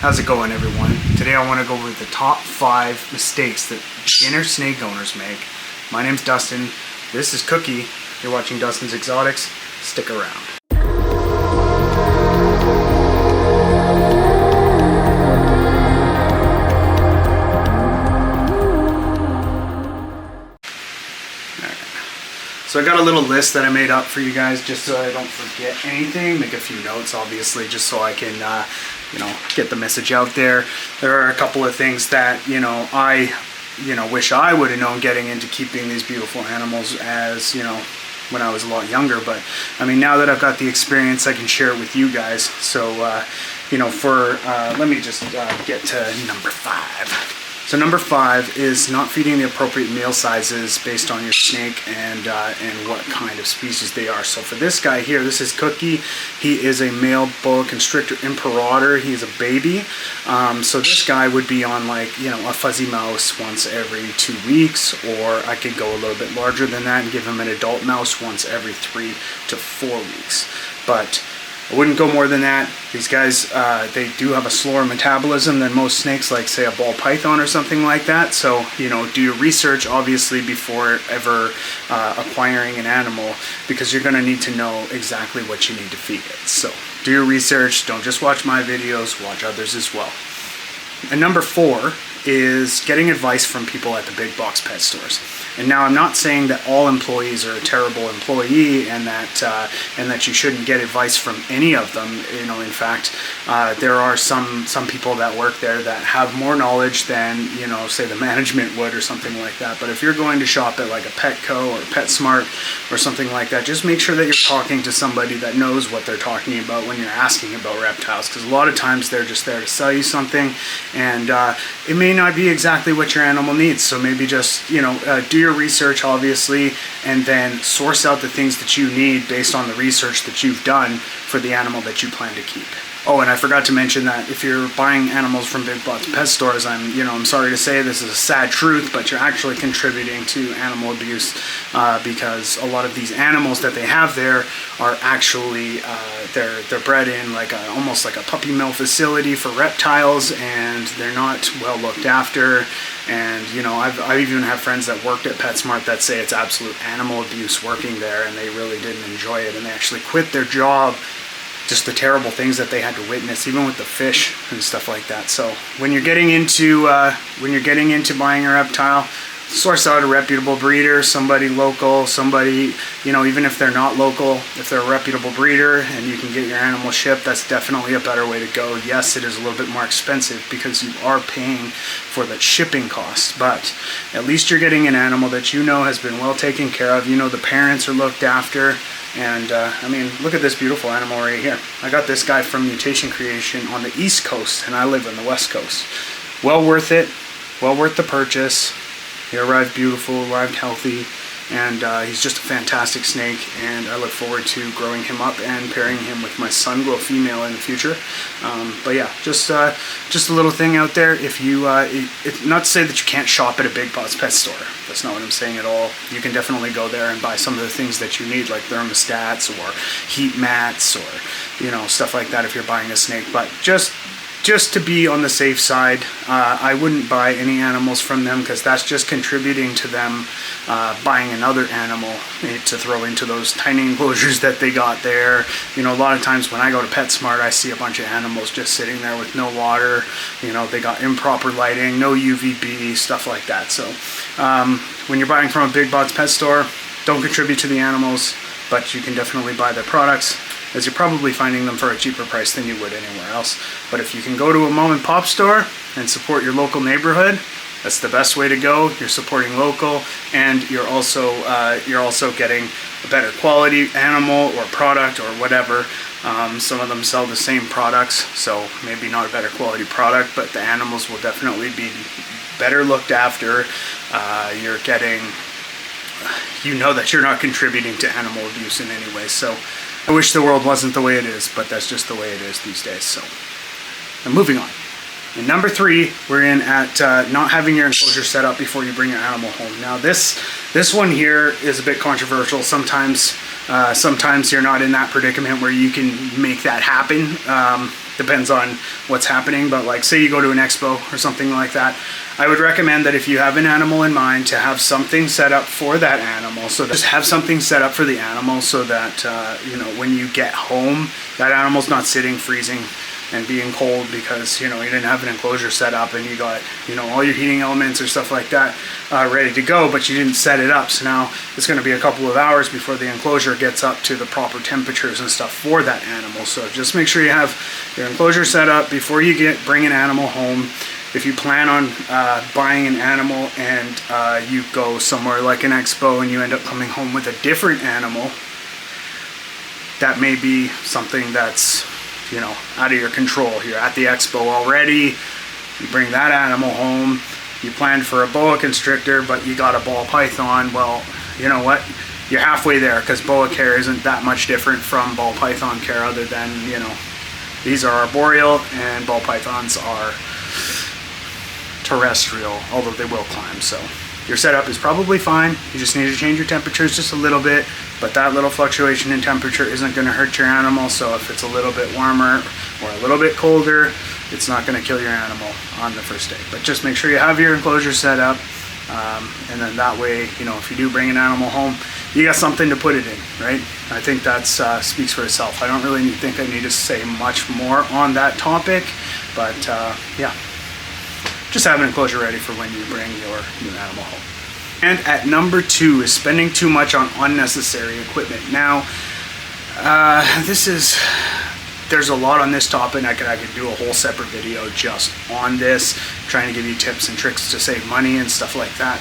How's it going, everyone? Today I want to go over the top 5 mistakes that beginner snake owners make. My name's Dustin. This is Cookie. You're watching Dustin's Exotics. Stick around. So I got a little list that I made up for you guys just so I don't forget anything. Make a few notes, obviously, just so I can, get the message out there. There are a couple of things that, I wish I would have known getting into keeping these beautiful animals as, when I was a lot younger. But, I mean, now that I've got the experience, I can share it with you guys. So, let me just get to number 5. So number 5 is not feeding the appropriate meal sizes based on your snake and what kind of species they are. So for this guy here, this is Cookie. He is a male boa constrictor imperator. He's a baby. So this guy would be on a fuzzy mouse once every 2 weeks, or I could go a little bit larger than that and give him an adult mouse once every 3 to 4 weeks. But I wouldn't go more than that. These guys, they do have a slower metabolism than most snakes, like say a ball python or something like that. So, do your research obviously before ever acquiring an animal, because you're going to need to know exactly what you need to feed it. So do your research. Don't just watch my videos, watch others as well. And number 4 is getting advice from people at the big box pet stores. And now I'm not saying that all employees are a terrible employee and that you shouldn't get advice from any of them. In fact, there are some people that work there that have more knowledge than, say the management would or something like that. But if you're going to shop at like a Petco or PetSmart or something like that, just make sure that you're talking to somebody that knows what they're talking about when you're asking about reptiles, because a lot of times they're just there to sell you something, and it may not be exactly what your animal needs. So maybe just do your research, obviously, and then source out the things that you need based on the research that you've done for the animal that you plan to keep. Oh, and I forgot to mention that if you're buying animals from big box pet stores, I'm sorry to say this is a sad truth, but you're actually contributing to animal abuse, because a lot of these animals that they have there are actually they're bred in almost like a puppy mill facility for reptiles, and they're not well looked after. And I even have friends that worked at PetSmart that say it's absolute animal abuse working there, and they really didn't enjoy it, and they actually quit their job. Just the terrible things that they had to witness, even with the fish and stuff like that. So when you're getting into buying a reptile, source out a reputable breeder, somebody local, somebody, even if they're not local, if they're a reputable breeder and you can get your animal shipped, that's definitely a better way to go. Yes, it is a little bit more expensive because you are paying for the shipping costs, but at least you're getting an animal that has been well taken care of. The parents are looked after. And look at this beautiful animal right here. I got this guy from Mutation Creation on the East Coast, and I live on the West Coast. Well worth it. Well worth the purchase. He arrived beautiful, arrived healthy, and he's just a fantastic snake, and I look forward to growing him up and pairing him with my sun-glow female in the future. But yeah, just a little thing out there. If you, not to say that you can't shop at a big box pet store. That's not what I'm saying at all. You can definitely go there and buy some of the things that you need, like thermostats or heat mats or, stuff like that if you're buying a snake. But just to be on the safe side, I wouldn't buy any animals from them, because that's just contributing to them buying another animal to throw into those tiny enclosures that they got there. A lot of times when I go to PetSmart, I see a bunch of animals just sitting there with no water. They got improper lighting, no UVB, stuff like that. So when you're buying from a big box pet store, don't contribute to the animals, but you can definitely buy their products, as you're probably finding them for a cheaper price than you would anywhere else. But if you can go to a mom and pop store and support your local neighborhood, that's the best way to go. You're supporting local, and you're also getting a better quality animal or product or whatever. Some of them sell the same products, so maybe not a better quality product, but the animals will definitely be better looked after. You're getting, that you're not contributing to animal abuse in any way. So I wish the world wasn't the way it is, but that's just the way it is these days. So, and moving on. And number 3, we're in at not having your enclosure set up before you bring your animal home. Now this one here is a bit controversial. Sometimes you're not in that predicament where you can make that happen. depends on what's happening. But like, say you go to an expo or something like that, I would recommend that if you have an animal in mind, to have something set up for that animal. So just have something set up for the animal so that you know, when you get home, that animal's not sitting freezing and being cold because, you know, you didn't have an enclosure set up and you got, you know, all your heating elements or stuff like that ready to go, but you didn't set it up. So now it's going to be a couple of hours before the enclosure gets up to the proper temperatures and stuff for that animal. So just make sure you have your enclosure set up before you bring an animal home. If you plan on buying an animal and you go somewhere like an expo and you end up coming home with a different animal, that may be something that's, you know, out of your control. You're at the expo already, you bring that animal home, you planned for a boa constrictor, but you got a ball python. Well, you know what? You're halfway there, because boa care isn't that much different from ball python care, other than, you know, these are arboreal and ball pythons are terrestrial, although they will climb. So your setup is probably fine. You just need to change your temperatures just a little bit, but that little fluctuation in temperature isn't going to hurt your animal. So if it's a little bit warmer or a little bit colder, it's not going to kill your animal on the first day. But just make sure you have your enclosure set up, and then that way, you know, if you do bring an animal home, you got something to put it in, right? I think that speaks for itself. I don't really think I need to say much more on that topic, but yeah. Just have an enclosure ready for when you bring your new animal home. And at number 2 is spending too much on unnecessary equipment. Now, there's a lot on this topic. I could do a whole separate video just on this, trying to give you tips and tricks to save money and stuff like that.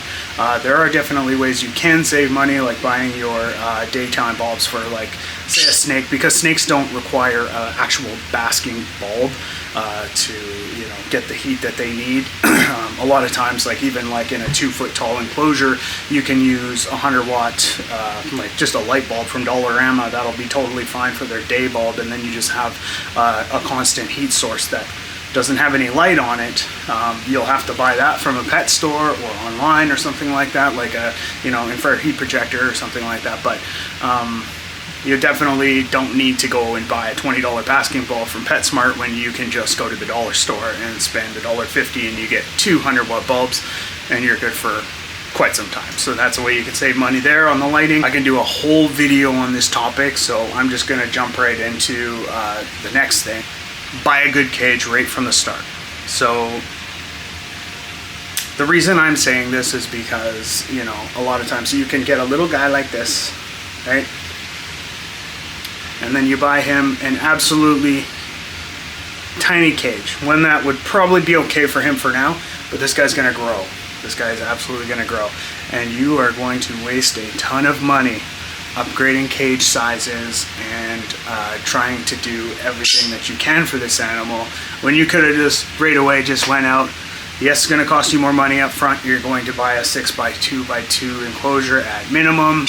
There are definitely ways you can save money, like buying your daytime bulbs for, like, say a snake, because snakes don't require actual basking bulb to, you know, get the heat that they need. A lot of times, like even like in a 2-foot tall enclosure, you can use 100-watt, like just a light bulb from Dollarama. That'll be totally fine for their day bulb, and then you just have a constant heat source that doesn't have any light on it. You'll have to buy that from a pet store or online or something like that, like a, you know, infrared heat projector or something like that. But you definitely don't need to go and buy a $20 basking bulb from PetSmart when you can just go to the dollar store and spend $1.50 and you get 200-watt bulbs and you're good for quite some time. So that's a way you can save money there on the lighting. I can do a whole video on this topic, so I'm just going to jump right into the next thing. Buy a good cage right from the start. So the reason I'm saying this is because, you know, a lot of times you can get a little guy like this, right? And then you buy him an absolutely tiny cage, one that would probably be okay for him for now, but this guy's going to grow. This guy is absolutely going to grow, and you are going to waste a ton of money upgrading cage sizes and trying to do everything that you can for this animal, when you could have just right away just went out. Yes, it's going to cost you more money up front. You're going to buy a 6x2x2 enclosure at minimum.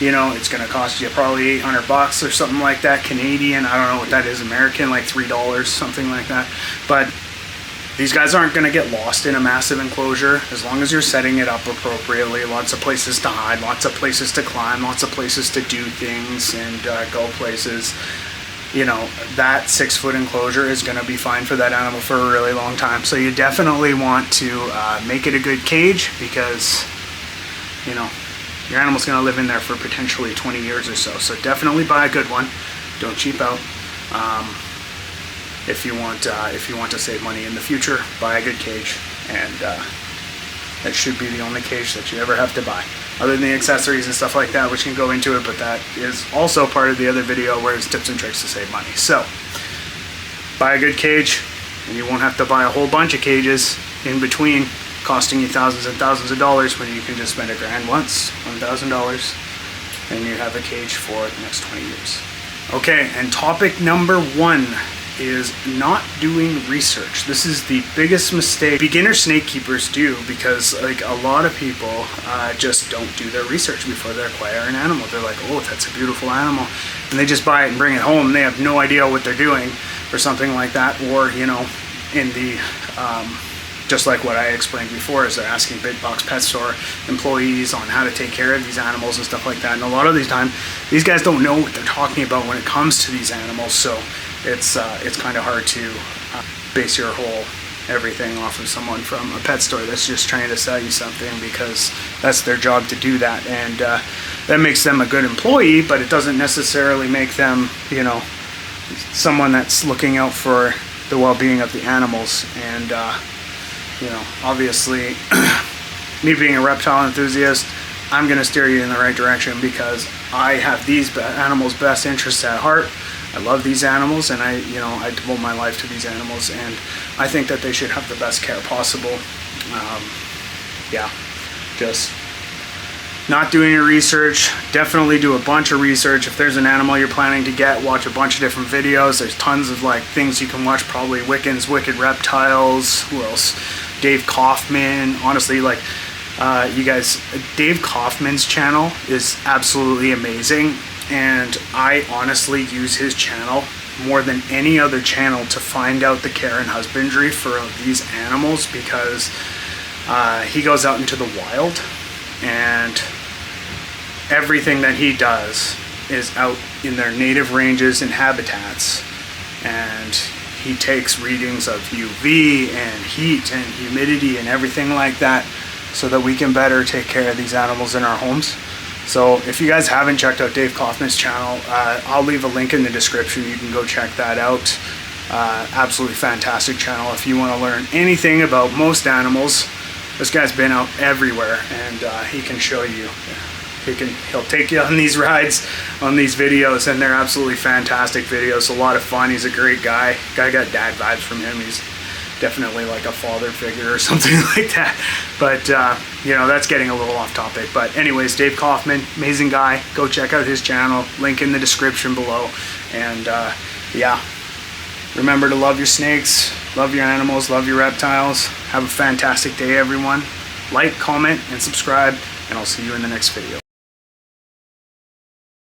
You know, it's going to cost you probably $800 or something like that, Canadian. I don't know what that is, American, like $3, something like that. But these guys aren't going to get lost in a massive enclosure as long as you're setting it up appropriately. Lots of places to hide, lots of places to climb, lots of places to do things and go places. You know, that 6-foot enclosure is going to be fine for that animal for a really long time. So you definitely want to make it a good cage, because, you know, your animal's going to live in there for potentially 20 years or so. So definitely buy a good one. Don't cheap out. If you want to save money in the future, buy a good cage, and that should be the only cage that you ever have to buy, other than the accessories and stuff like that, which can go into it, but that is also part of the other video where it's tips and tricks to save money. So buy a good cage, and you won't have to buy a whole bunch of cages in between, costing you thousands and thousands of dollars, when you can just spend $1,000 once, $1,000, and you have a cage for the next 20 years. Okay, and topic number 1 is not doing research. This is the biggest mistake beginner snake keepers do, because like a lot of people just don't do their research before they acquire an animal. They're like, oh, that's a beautiful animal, and they just buy it and bring it home, and they have no idea what they're doing or something like that. Or, you know, in the just like what I explained before, is they're asking big box pet store employees on how to take care of these animals and stuff like that. And a lot of the time, these guys don't know what they're talking about when it comes to these animals. So it's kind of hard to base your whole everything off of someone from a pet store that's just trying to sell you something, because that's their job to do that, and that makes them a good employee, but it doesn't necessarily make them, you know, someone that's looking out for the well-being of the animals. And you know, obviously me being a reptile enthusiast, I'm going to steer you in the right direction, because I have these animals' best interests at heart. I love these animals, and I devote my life to these animals, and I think that they should have the best care possible. Yeah, just not doing your research. Definitely do a bunch of research. If there's an animal you're planning to get, watch a bunch of different videos. There's tons of like things you can watch, probably Wickens, Wicked Reptiles, who else? Dave Kauffman. Honestly, like you guys, Dave Kauffman's channel is absolutely amazing, and I honestly use his channel more than any other channel to find out the care and husbandry for these animals, because he goes out into the wild, and everything that he does is out in their native ranges and habitats, and he takes readings of UV and heat and humidity and everything like that, so that we can better take care of these animals in our homes. So if you guys haven't checked out Dave Kauffman's channel, I'll leave a link in the description. You can go check that out. Absolutely fantastic channel. If you want to learn anything about most animals, this guy's been out everywhere, and he can show you. He'll take you on these rides, on these videos, and they're absolutely fantastic videos. A lot of fun. He's a great guy. Guy got dad vibes from him. He's definitely like a father figure or something like that. But you know, that's getting a little off topic. But anyways, Dave Kauffman, amazing guy. Go check out his channel. Link in the description below. And yeah, remember to love your snakes, love your animals, love your reptiles. Have a fantastic day, everyone. Like, comment, and subscribe, and I'll see you in the next video.